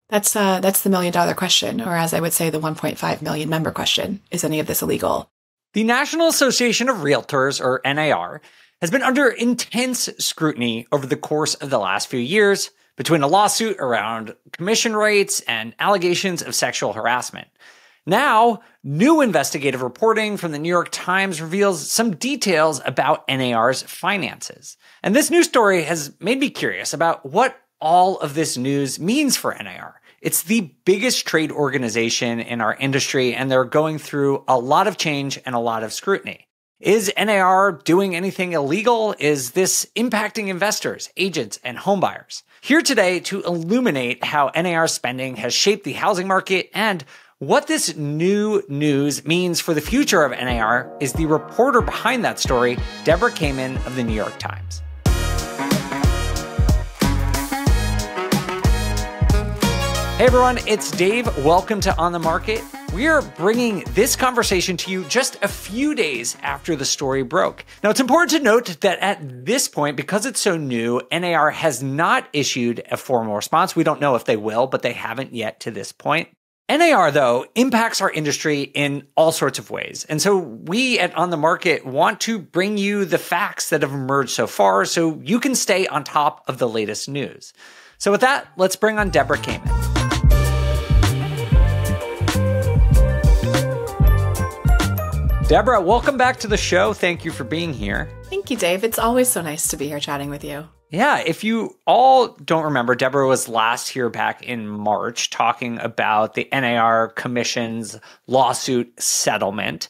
That's the $1 million question, or as I would say, the 1.5 million member question. Is any of this illegal? The National Association of Realtors, or NAR, has been under intense scrutiny over the course of the last few years between a lawsuit around commission rates and allegations of sexual harassment. Now, new investigative reporting from the New York Times reveals some details about NAR's finances. And this news story has made me curious about what all of this news means for NAR. It's the biggest trade organization in our industry, and they're going through a lot of change and a lot of scrutiny. Is NAR doing anything illegal? Is this impacting investors, agents, and homebuyers? Here today to illuminate how NAR spending has shaped the housing market and what this new news means for the future of NAR is the reporter behind that story, Debra Kamin of the New York Times. Hey everyone, it's Dave. Welcome to On the Market. We are bringing this conversation to you just a few days after the story broke. Now, it's important to note that at this point, because it's so new, NAR has not issued a formal response. We don't know if they will, but they haven't yet to this point. NAR, though, impacts our industry in all sorts of ways. And so we at On the Market want to bring you the facts that have emerged so far so you can stay on top of the latest news. So with that, let's bring on Debra Kamin. Debra, welcome back to the show. Thank you for being here. Thank you, Dave. It's always so nice to be here chatting with you. Yeah, if you all don't remember, Debra was last here back in March talking about the NAR Commission's lawsuit settlement.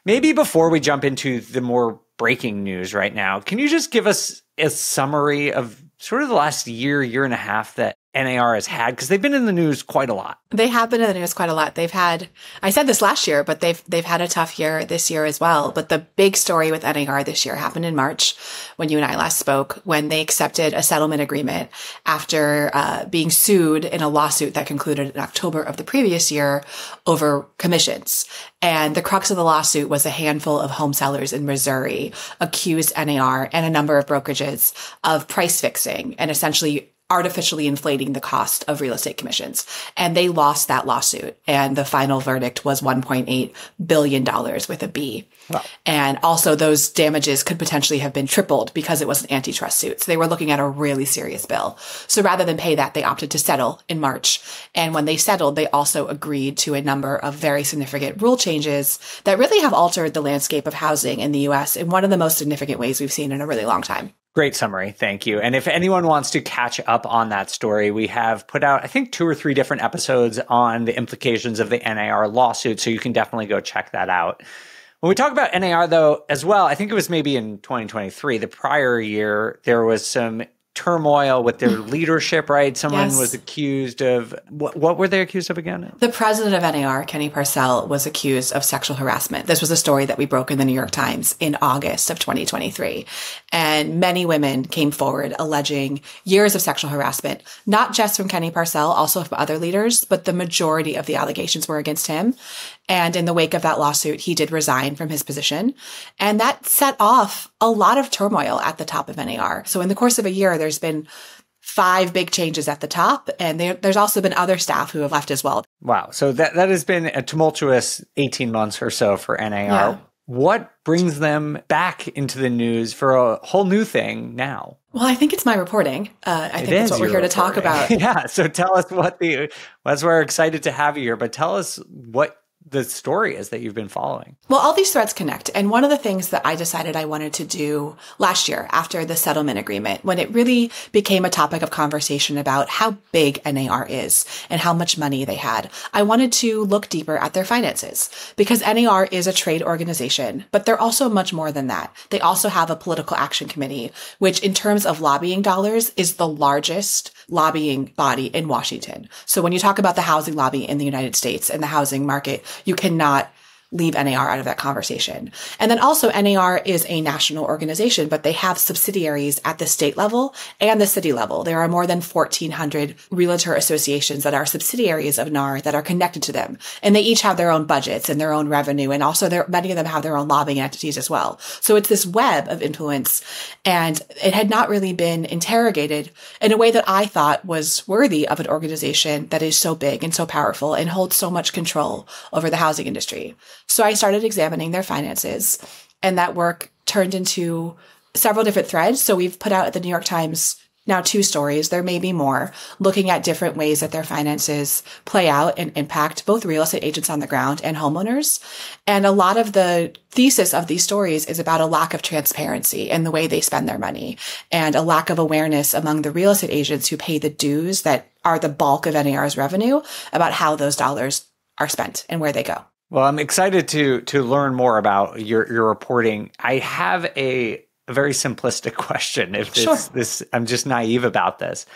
Maybe before we jump into the more breaking news right now, can you just give us a summary of sort of the last year and a half that NAR has had? Because they've been in the news quite a lot. They have been in the news quite a lot. They've had, I said this last year, but they've had a tough year this year as well. But the big story with NAR this year happened in March when you and I last spoke, when they accepted a settlement agreement after being sued in a lawsuit that concluded in October of the previous year over commissions. And the crux of the lawsuit was a handful of home sellers in Missouri accused NAR and a number of brokerages of price fixing and essentially artificially inflating the cost of real estate commissions. And they lost that lawsuit. And the final verdict was $1.8 billion with a B. Wow. And also those damages could potentially have been tripled because it was an antitrust suit. So they were looking at a really serious bill. So rather than pay that, they opted to settle in March. And when they settled, they also agreed to a number of very significant rule changes that really have altered the landscape of housing in the U.S. in one of the most significant ways we've seen in a really long time. Great summary. Thank you. And if anyone wants to catch up on that story, we have put out, I think, 2 or 3 different episodes on the implications of the NAR lawsuit. So you can definitely go check that out. When we talk about NAR, though, as well, I think it was maybe in 2023, the prior year, there was some turmoil with their leadership, right? Someone was accused of, what were they accused of again? The president of NAR, Kenny Parcell, was accused of sexual harassment. This was a story that we broke in the New York Times in August of 2023. And many women came forward alleging years of sexual harassment, not just from Kenny Parcell, also from other leaders, but the majority of the allegations were against him. And in the wake of that lawsuit, he did resign from his position. And that set off a lot of turmoil at the top of NAR. So in the course of a year, there's been 5 big changes at the top. And there's also been other staff who have left as well. Wow. So that has been a tumultuous 18 months or so for NAR. Yeah. What brings them back into the news for a whole new thing now? Well, I think it's my reporting. I think that's what we're here to talk about. Yeah. So tell us that's why we're excited to have you here, but tell us what the story is that you've been following. Well, all these threads connect. And one of the things that I decided I wanted to do last year after the settlement agreement, when it really became a topic of conversation about how big NAR is and how much money they had, I wanted to look deeper at their finances because NAR is a trade organization, but they're also much more than that. They also have a political action committee, which in terms of lobbying dollars is the largest lobbying body in Washington. So when you talk about the housing lobby in the United States and the housing market, you cannot leave NAR out of that conversation. And then also NAR is a national organization, but they have subsidiaries at the state level and the city level. There are more than 1,400 realtor associations that are subsidiaries of NAR that are connected to them. And they each have their own budgets and their own revenue. And also many of them have their own lobbying entities as well. So it's this web of influence. And it had not really been interrogated in a way that I thought was worthy of an organization that is so big and so powerful and holds so much control over the housing industry. So I started examining their finances, and that work turned into several different threads. So we've put out at the New York Times now 2 stories. There may be more, looking at different ways that their finances play out and impact both real estate agents on the ground and homeowners. And a lot of the thesis of these stories is about a lack of transparency in the way they spend their money and a lack of awareness among the real estate agents who pay the dues that are the bulk of NAR's revenue about how those dollars are spent and where they go. Well, I'm excited to learn more about your reporting. I have a very simplistic question. I'm just naive about this.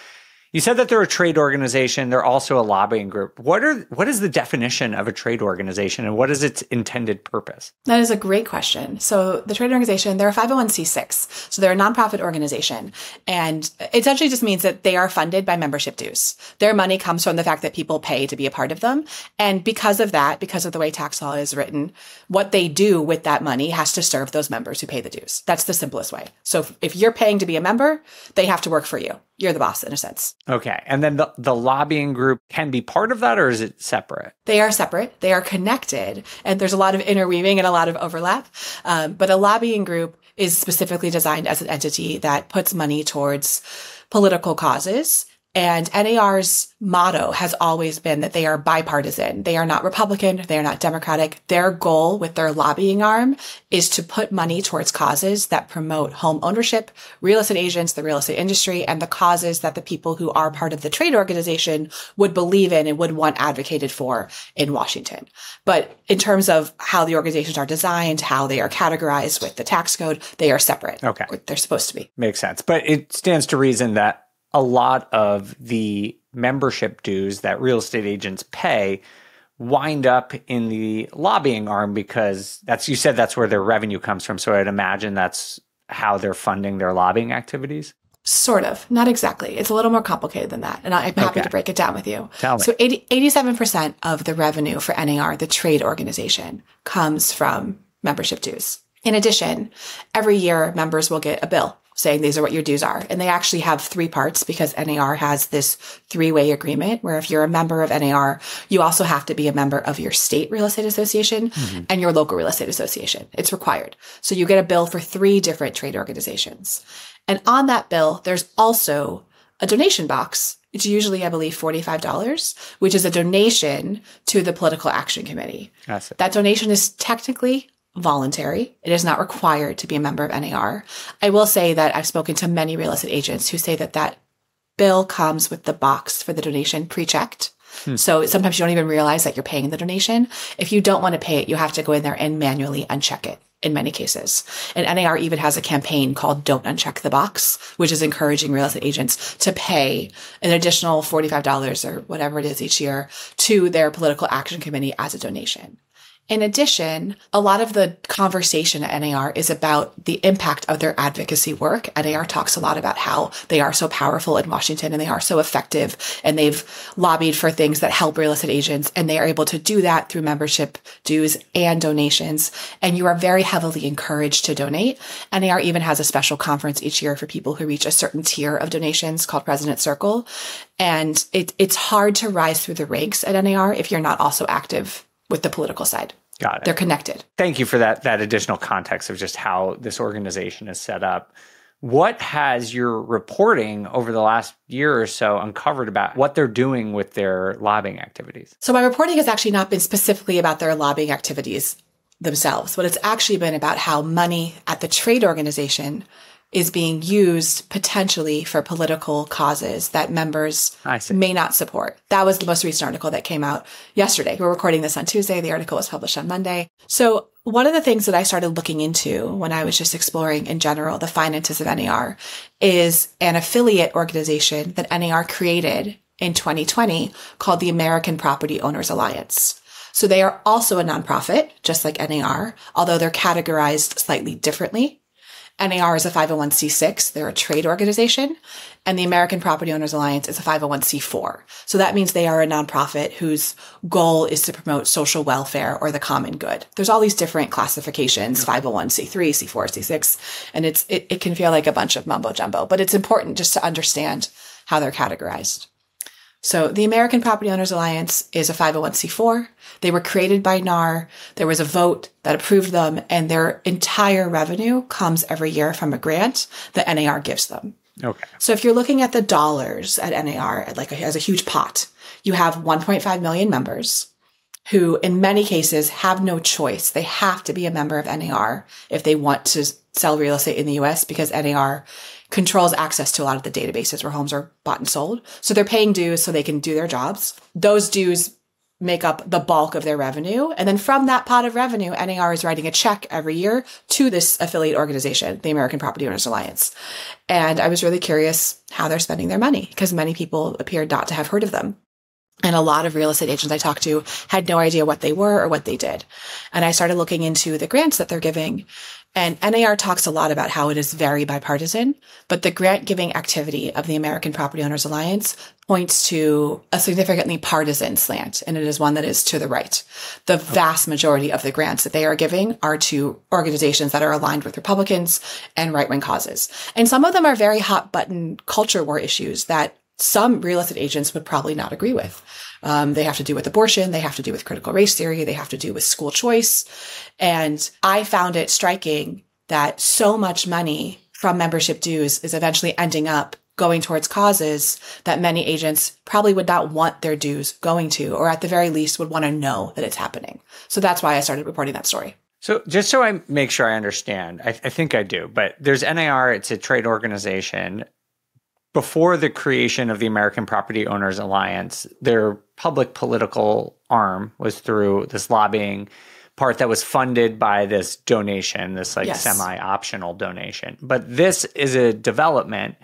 You said that they're a trade organization. They're also a lobbying group. What is the definition of a trade organization, and what is its intended purpose? That is a great question. So the trade organization, they're a 501c6. So they're a nonprofit organization. And it essentially just means that they are funded by membership dues. Their money comes from the fact that people pay to be a part of them. And because of that, because of the way tax law is written, what they do with that money has to serve those members who pay the dues. That's the simplest way. So if you're paying to be a member, they have to work for you. You're the boss in a sense. Okay. And then the lobbying group can be part of that, or is it separate? They are separate. They are connected. And there's a lot of interweaving and a lot of overlap. But a lobbying group is specifically designed as an entity that puts money towards political causes. And NAR's motto has always been that they are bipartisan. They are not Republican. They are not Democratic. Their goal with their lobbying arm is to put money towards causes that promote home ownership, real estate agents, the real estate industry, and the causes that the people who are part of the trade organization would believe in and would want advocated for in Washington. But in terms of how the organizations are designed, how they are categorized with the tax code, they are separate. Okay. Or they're supposed to be. Makes sense. But it stands to reason that a lot of the membership dues that real estate agents pay wind up in the lobbying arm because you said that's where their revenue comes from. So I'd imagine that's how they're funding their lobbying activities. Sort of. Not exactly. It's a little more complicated than that. And I'm happy to break it down with you. Tell me. So 87% of the revenue for NAR, the trade organization, comes from membership dues. In addition, every year members will get a bill saying these are what your dues are. And they actually have 3 parts because NAR has this 3-way agreement where if you're a member of NAR, you also have to be a member of your state real estate association and your local real estate association. It's required. So you get a bill for 3 different trade organizations. And on that bill, there's also a donation box. It's usually, I believe, $45, which is a donation to the Political Action Committee. That donation is technically voluntary. It is not required to be a member of NAR. I will say that I've spoken to many real estate agents who say that that bill comes with the box for the donation pre-checked. So sometimes you don't even realize that you're paying the donation. If you don't want to pay it, you have to go in there and manually uncheck it in many cases. And NAR even has a campaign called Don't Uncheck the Box, which is encouraging real estate agents to pay an additional $45 or whatever it is each year to their Political Action Committee as a donation. In addition, a lot of the conversation at NAR is about the impact of their advocacy work. NAR talks a lot about how they are so powerful in Washington and they are so effective and they've lobbied for things that help real estate agents and they are able to do that through membership dues and donations. And you are very heavily encouraged to donate. NAR even has a special conference each year for people who reach a certain tier of donations called President's Circle. And it's hard to rise through the ranks at NAR if you're not also active with the political side. Got it. They're connected. Thank you for that additional context of just how this organization is set up. What has your reporting over the last year or so uncovered about what they're doing with their lobbying activities? So my reporting has actually not been specifically about their lobbying activities themselves, but it's actually been about how money at the trade organization is being used potentially for political causes that members may not support. That was the most recent article that came out yesterday. We're recording this on Tuesday. The article was published on Monday. So one of the things that I started looking into when I was just exploring in general the finances of NAR is an affiliate organization that NAR created in 2020 called the American Property Owners Alliance. So they are also a nonprofit, just like NAR, although they're categorized slightly differently. NAR is a 501c6. They're a trade organization. And the American Property Owners Alliance is a 501c4. So that means they are a nonprofit whose goal is to promote social welfare or the common good. There's all these different classifications, 501c3, c4, c6, and it can feel like a bunch of mumbo jumbo, but it's important just to understand how they're categorized. So the American Property Owners Alliance is a 501c4. They were created by NAR. There was a vote that approved them, and their entire revenue comes every year from a grant that NAR gives them. Okay. So if you're looking at the dollars at NAR as a huge pot, you have 1.5 million members who in many cases have no choice. They have to be a member of NAR if they want to sell real estate in the US, because NAR controls access to a lot of the databases where homes are bought and sold. So they're paying dues so they can do their jobs. Those dues make up the bulk of their revenue. And then from that pot of revenue, NAR is writing a check every year to this affiliate organization, the American Property Owners Alliance. And I was really curious how they're spending their money, because many people appeared not to have heard of them. And a lot of real estate agents I talked to had no idea what they were or what they did. And I started looking into the grants that they're giving. And NAR talks a lot about how it is very bipartisan, but the grant giving activity of the American Property Owners Alliance points to a significantly partisan slant, and it is one that is to the right. The vast majority of the grants that they are giving are to organizations that are aligned with Republicans and right-wing causes. And some of them are very hot button culture war issues that some real estate agents would probably not agree with. They have to do with abortion. They have to do with critical race theory. They have to do with school choice. And I found it striking that so much money from membership dues is eventually ending up going towards causes that many agents probably would not want their dues going to, or at the very least would want to know that it's happening. So that's why I started reporting that story. So just so I make sure I understand, I think I do, but there's NAR, it's a trade organization. Before the creation of the American Property Owners Alliance, their public political arm was through this lobbying part that was funded by this donation, this semi-optional donation. But this is a development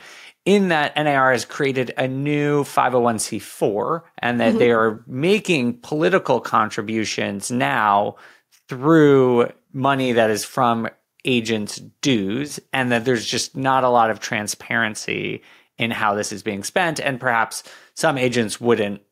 in that NAR has created a new 501c4 and that they are making political contributions now through money that is from agents' dues, and that there's just not a lot of transparency in how this is being spent, and perhaps some agents wouldn't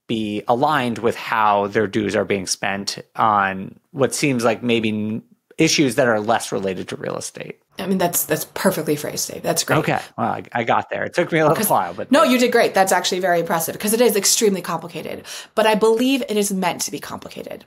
be aligned with how their dues are being spent on what seems like maybe issues that are less related to real estate. I mean, that's perfectly phrased, Dave. That's great. Okay. Well, I got there. It took me a little while, but no, you did great. That's actually very impressive, because it is extremely complicated, but I believe it is meant to be complicated.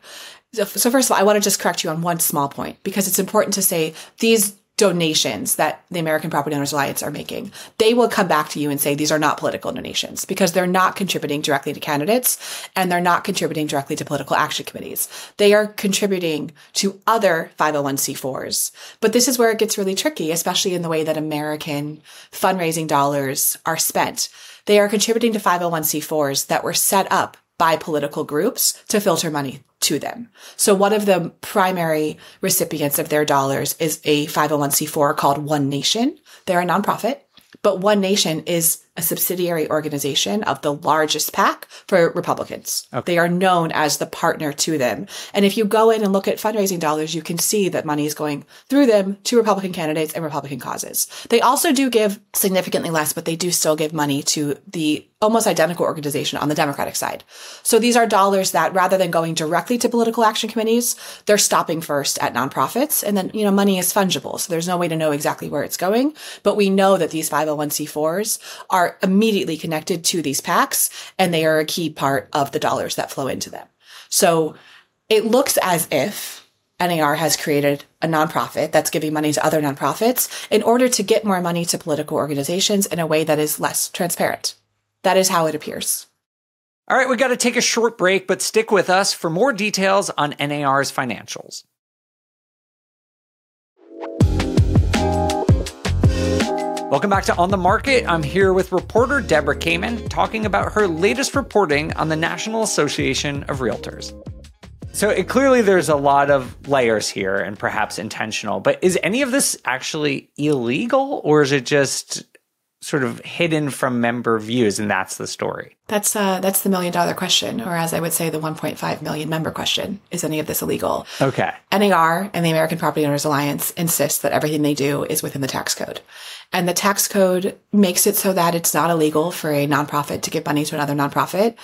So first of all, I want to just correct you on one small point, because it's important to say these donations that the American Property Owners Alliance are making, they will come back to you and say these are not political donations, because they're not contributing directly to candidates and they're not contributing directly to political action committees. They are contributing to other 501c4s. But this is where it gets really tricky, especially in the way that American fundraising dollars are spent. They are contributing to 501c4s that were set up by political groups to filter money to them. So one of the primary recipients of their dollars is a 501c4 called One Nation. They're a nonprofit, but One Nation is a subsidiary organization of the largest PAC for Republicans. Okay. They are known as the partner to them. And if you go in and look at fundraising dollars, you can see that money is going through them to Republican candidates and Republican causes. They also do give significantly less, but they do still give money to the almost identical organization on the Democratic side. So these are dollars that, rather than going directly to political action committees, they're stopping first at nonprofits. And then, money is fungible. So there's no way to know exactly where it's going. But we know that these 501c4s are immediately connected to these PACs, and they are a key part of the dollars that flow into them. So it looks as if NAR has created a nonprofit that's giving money to other nonprofits in order to get more money to political organizations in a way that is less transparent. That is how it appears. All right, we got to take a short break, but stick with us for more details on NAR's financials. Welcome back to On the Market. I'm here with reporter Debra Kamin talking about her latest reporting on the National Association of Realtors. So clearly there's a lot of layers here and perhaps intentional, but is any of this actually illegal, or is it just sort of hidden from member views, and that's the story? That's the $1 million question, or as I would say, the 1.5 million member question. Is any of this illegal? Okay. NAR and the American Property Owners Alliance insist that everything they do is within the tax code. And the tax code makes it so that it's not illegal for a nonprofit to give money to another nonprofit.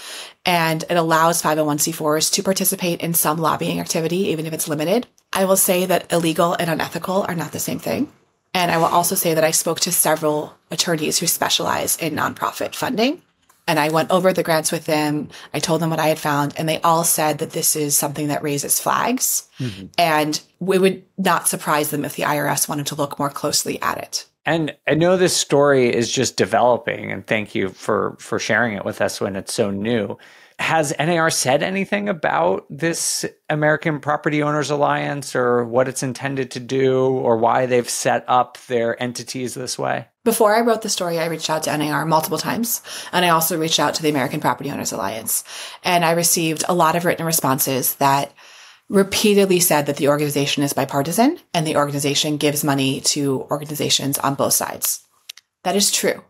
And it allows 501c4s to participate in some lobbying activity, even if it's limited. I will say that illegal and unethical are not the same thing. And I will also say that I spoke to several attorneys who specialize in nonprofit funding. And I went over the grants with them. I told them what I had found, and they all said that this is something that raises flags. Mm-hmm. And we would not surprise them if the IRS wanted to look more closely at it. And I know this story is just developing, and thank you for sharing it with us when it's so new. Has NAR said anything about this American Property Owners Alliance, or what it's intended to do, or why they've set up their entities this way? Before I wrote the story, I reached out to NAR multiple times, and I also reached out to the American Property Owners Alliance. And I received a lot of written responses that repeatedly said that the organization is bipartisan and the organization gives money to organizations on both sides. That is true.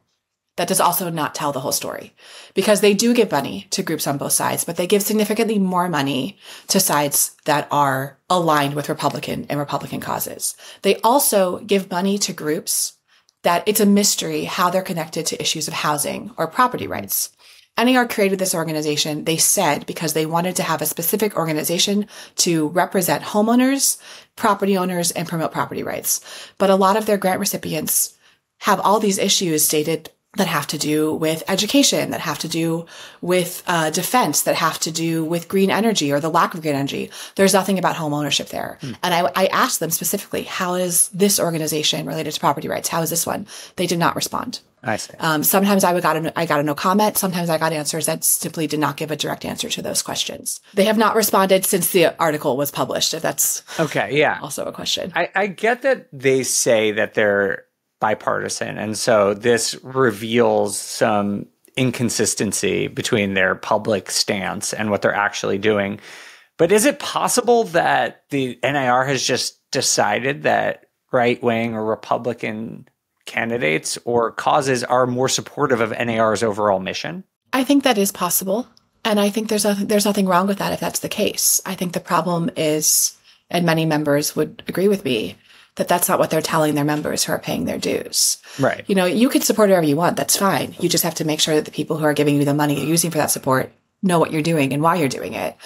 That does also not tell the whole story, because they do give money to groups on both sides, but they give significantly more money to sides that are aligned with Republican and Republican causes. They also give money to groups that it's a mystery how they're connected to issues of housing or property rights. NAR created this organization, they said, because they wanted to have a specific organization to represent homeowners, property owners, and promote property rights. But a lot of their grant recipients have all these issues stated that have to do with education, that have to do with defense, that have to do with green energy or the lack of green energy. There's nothing about home ownership there. And I asked them specifically, how is this organization related to property rights? How is this one? They did not respond. I see. Sometimes I got a no comment. Sometimes I got answers that simply did not give a direct answer to those questions. They have not responded since the article was published, if that's also a question. I get that they say that they're bipartisan, and so this reveals some inconsistency between their public stance and what they're actually doing. But is it possible that the NAR has just decided that right-wing or Republican candidates or causes are more supportive of NAR's overall mission? I think that is possible. And I think there's nothing wrong with that if that's the case. I think the problem is, and many members would agree with me, that that's not what they're telling their members who are paying their dues. Right. You know, you can support whoever you want. That's fine. You just have to make sure that the people who are giving you the money you're using for that support know what you're doing and why you're doing it.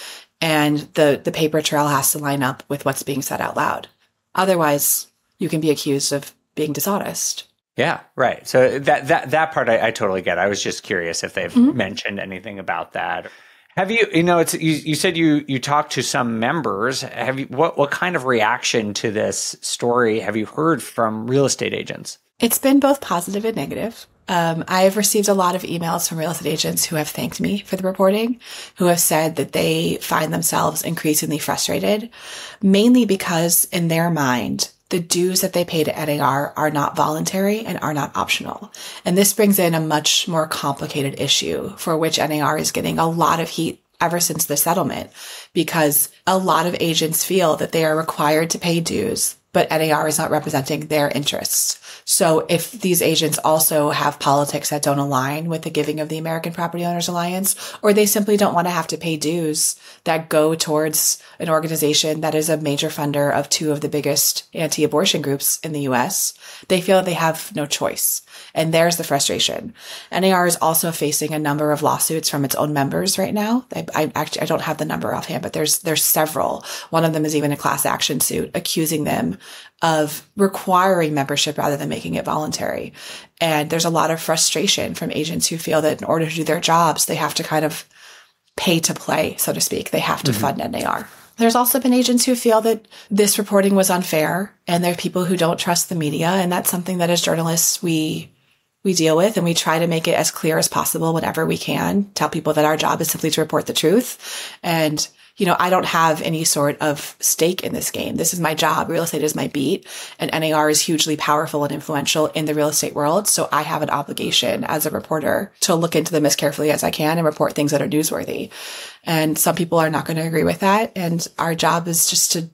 And the paper trail has to line up with what's being said out loud. Otherwise, you can be accused of being dishonest. Yeah, right. So that part I totally get. I was just curious if they've mentioned anything about that. Have you, you said you talked to some members. Have you, what kind of reaction to this story have you heard from real estate agents? It's been both positive and negative. I have received a lot of emails from real estate agents who have thanked me for the reporting, who have said that they find themselves increasingly frustrated, mainly because in their mind, the dues that they pay to NAR are not voluntary and are not optional. And this brings in a much more complicated issue for which NAR is getting a lot of heat ever since the settlement, because a lot of agents feel that they are required to pay dues, but NAR is not representing their interests. So if these agents also have politics that don't align with the giving of the American Property Owners Alliance, or they simply don't want to have to pay dues that go towards an organization that is a major funder of two of the biggest anti-abortion groups in the US, they feel that they have no choice. And there's the frustration. NAR is also facing a number of lawsuits from its own members right now. I don't have the number offhand, but there's several. One of them is even a class action suit accusing them of requiring membership rather than making it voluntary. And there's a lot of frustration from agents who feel that in order to do their jobs, they have to kind of pay to play, so to speak. They have to fund NAR. There's also been agents who feel that this reporting was unfair, and there are people who don't trust the media. And that's something that as journalists, we deal with, and we try to make it as clear as possible whenever we can, tell people that our job is simply to report the truth. And, I don't have any sort of stake in this game. This is my job. Real estate is my beat, and NAR is hugely powerful and influential in the real estate world. So I have an obligation as a reporter to look into them as carefully as I can and report things that are newsworthy. And some people are not going to agree with that. And our job is just to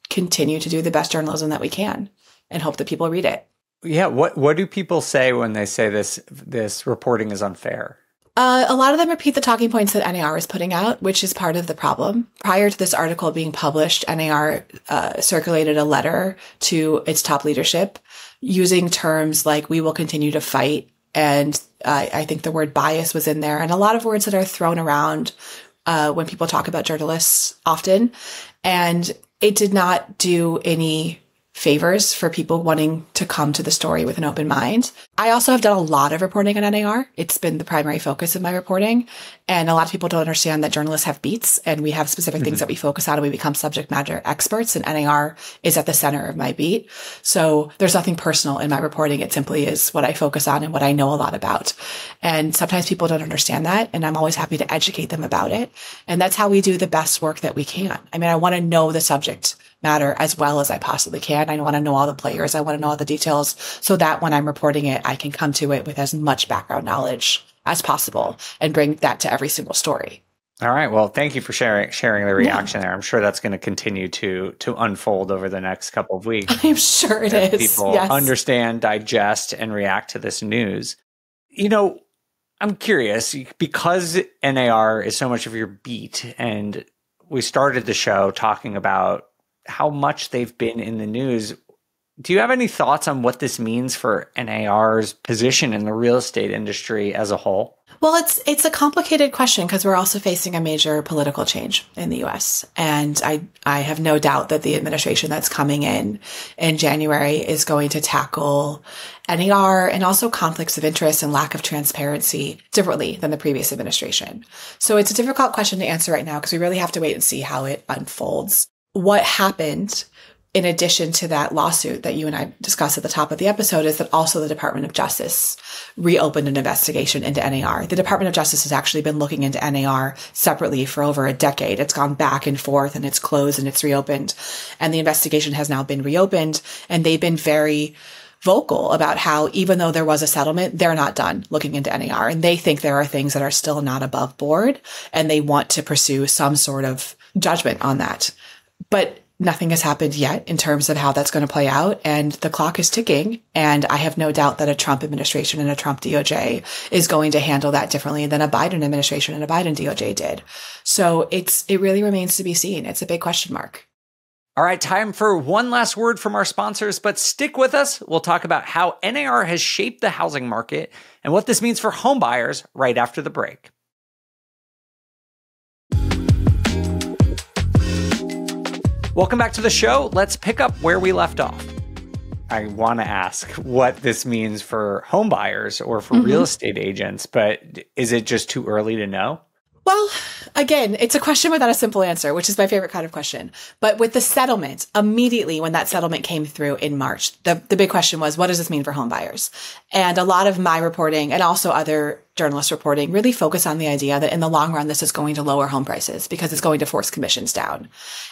continue to do the best journalism that we can and hope that people read it. Yeah. What do people say when they say this reporting is unfair? A lot of them repeat the talking points that NAR is putting out, which is part of the problem. Prior to this article being published, NAR circulated a letter to its top leadership using terms like, we will continue to fight. And I think the word bias was in there, and a lot of words that are thrown around when people talk about journalists often. And it did not do any favors for people wanting to come to the story with an open mind. I also have done a lot of reporting on NAR. It's been the primary focus of my reporting. And a lot of people don't understand that journalists have beats, and we have specific things that we focus on, and we become subject matter experts, and NAR is at the center of my beat. So there's nothing personal in my reporting. It simply is what I focus on and what I know a lot about. And sometimes people don't understand that, and I'm always happy to educate them about it. And that's how we do the best work that we can. I mean, I want to know the subject matter as well as I possibly can. I want to know all the players. I want to know all the details so that when I'm reporting it, I can come to it with as much background knowledge as possible and bring that to every single story. All right. Well, thank you for sharing the reaction there. I'm sure that's going to continue to unfold over the next couple of weeks. I'm sure it is. People understand, digest, and react to this news. You know, I'm curious, because NAR is so much of your beat, and we started the show talking about how much they've been in the news. Do you have any thoughts on what this means for NAR's position in the real estate industry as a whole? Well, it's a complicated question because we're also facing a major political change in the U.S. And I have no doubt that the administration that's coming in January is going to tackle NAR and also conflicts of interest and lack of transparency differently than the previous administration. So it's a difficult question to answer right now because we really have to wait and see how it unfolds. What happened in addition to that lawsuit that you and I discussed at the top of the episode is that also the Department of Justice reopened an investigation into NAR. The Department of Justice has actually been looking into NAR separately for over a decade. It's gone back and forth, and it's closed and it's reopened. And the investigation has now been reopened, and they've been very vocal about how even though there was a settlement, they're not done looking into NAR. And they think there are things that are still not above board, and they want to pursue some sort of judgment on that. But nothing has happened yet in terms of how that's going to play out. And the clock is ticking. And I have no doubt that a Trump administration and a Trump DOJ is going to handle that differently than a Biden administration and a Biden DOJ did. So it really remains to be seen. It's a big question mark. All right, time for one last word from our sponsors, but stick with us. We'll talk about how NAR has shaped the housing market and what this means for home buyers right after the break. Welcome back to the show. Let's pick up where we left off. I want to ask what this means for home buyers or for real estate agents, but is it just too early to know? Well, again, it's a question without a simple answer, which is my favorite kind of question. But with the settlement, immediately when that settlement came through in March, the big question was, what does this mean for home buyers? And a lot of my reporting and also other journalist reporting really focus on the idea that in the long run, this is going to lower home prices because it's going to force commissions down.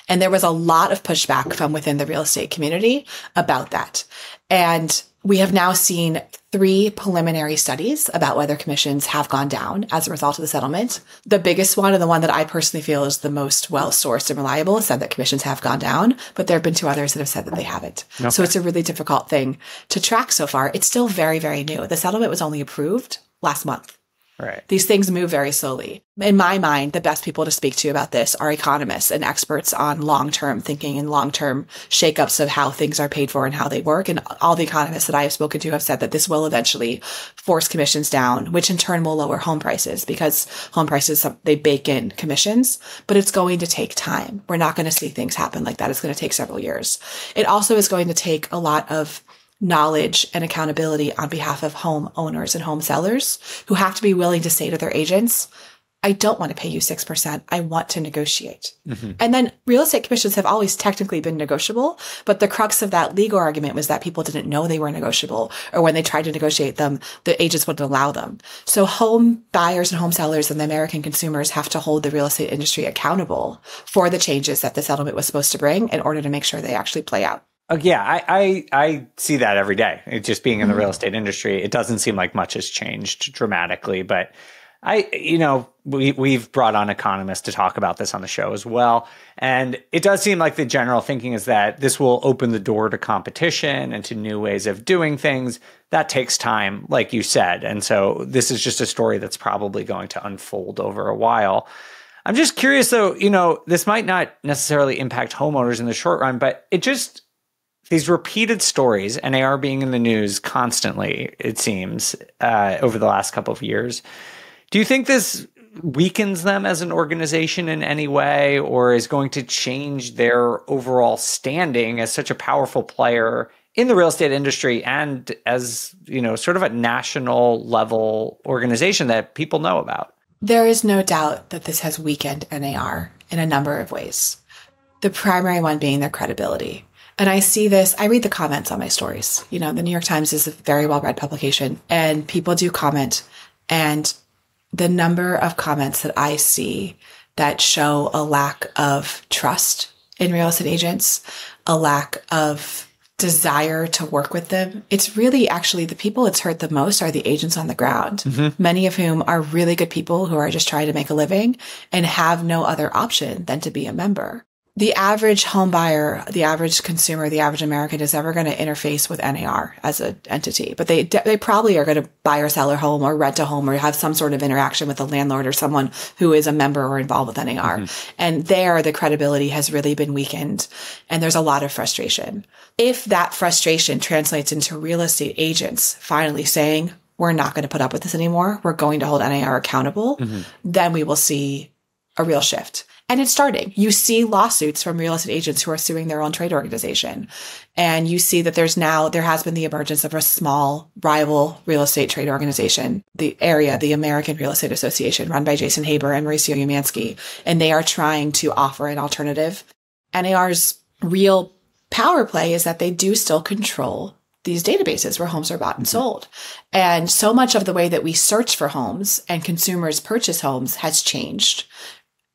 And there was a lot of pushback from within the real estate community about that. And we have now seen 3 preliminary studies about whether commissions have gone down as a result of the settlement. The biggest one, and the one that I personally feel is the most well-sourced and reliable, said that commissions have gone down, but there have been 2 others that have said that they haven't. Okay. So it's a really difficult thing to track so far. It's still very, very new. The settlement was only approved last month. Right. These things move very slowly. In my mind, the best people to speak to about this are economists and experts on long-term thinking and long-term shakeups of how things are paid for and how they work. And all the economists that I have spoken to have said that this will eventually force commissions down, which in turn will lower home prices because home prices, they bake in commissions, but it's going to take time. We're not going to see things happen like that. It's going to take several years. It also is going to take a lot of knowledge and accountability on behalf of home owners and home sellers who have to be willing to say to their agents, I don't want to pay you 6%. I want to negotiate. And then real estate commissions have always technically been negotiable, but the crux of that legal argument was that people didn't know they were negotiable, or when they tried to negotiate them, the agents wouldn't allow them. So home buyers and home sellers and the American consumers have to hold the real estate industry accountable for the changes that the settlement was supposed to bring in order to make sure they actually play out. Yeah, I see that every day. It just being in the real estate industry, it doesn't seem like much has changed dramatically, but We've brought on economists to talk about this on the show as well. And it does seem like the general thinking is that this will open the door to competition and to new ways of doing things. That takes time, like you said. And so this is just a story that's probably going to unfold over a while. I'm just curious, though, this might not necessarily impact homeowners in the short run, but these repeated stories, NAR being in the news constantly, it seems, over the last couple of years. Do you think this weakens them as an organization in any way, or is going to change their overall standing as such a powerful player in the real estate industry and as, sort of a national level organization that people know about? There is no doubt that this has weakened NAR in a number of ways. The primary one being their credibility. And I see this, I read the comments on my stories. The New York Times is a very well-read publication, and people do comment. And the number of comments that I see that show a lack of trust in real estate agents, a lack of desire to work with them. It's really actually the people it's hurt the most are the agents on the ground, many of whom are really good people who are just trying to make a living and have no other option than to be a member. The average home buyer, the average consumer, the average American is never going to interface with NAR as an entity, but they probably are going to buy or sell a home or rent a home or have some sort of interaction with a landlord or someone who is a member or involved with NAR. And there, the credibility has really been weakened, and there's a lot of frustration. If that frustration translates into real estate agents finally saying, we're not going to put up with this anymore, we're going to hold NAR accountable, then we will see a real shift. And it's starting. You see lawsuits from real estate agents who are suing their own trade organization. And you see that there has been the emergence of a small rival real estate trade organization, the American Real Estate Association, run by Jason Haber and Mauricio Umansky. And they are trying to offer an alternative. NAR's real power play is that they do still control these databases where homes are bought and sold. And so much of the way that we search for homes and consumers purchase homes has changed.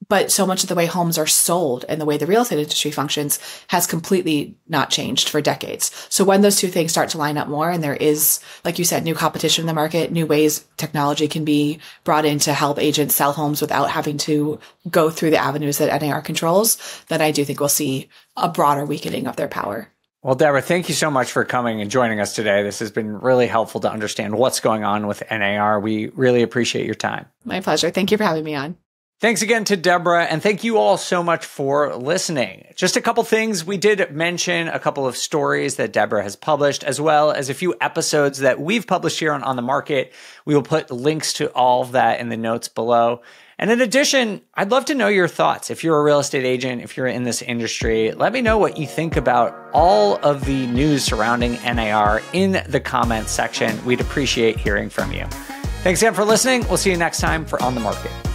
But so much of the way homes are sold and the way the real estate industry functions has completely not changed for decades. So when those two things start to line up more and there is, like you said, new competition in the market, new ways technology can be brought in to help agents sell homes without having to go through the avenues that NAR controls, then I do think we'll see a broader weakening of their power. Well, Debra, thank you so much for coming and joining us today. This has been really helpful to understand what's going on with NAR. We really appreciate your time. My pleasure. Thank you for having me on. Thanks again to Debra, and thank you all so much for listening. Just a couple things. We did mention a couple of stories that Debra has published, as well as a few episodes that we've published here on the Market. We will put links to all of that in the notes below. And in addition, I'd love to know your thoughts. If you're a real estate agent, if you're in this industry, let me know what you think about all of the news surrounding NAR in the comments section. We'd appreciate hearing from you. Thanks again for listening. We'll see you next time for On the Market.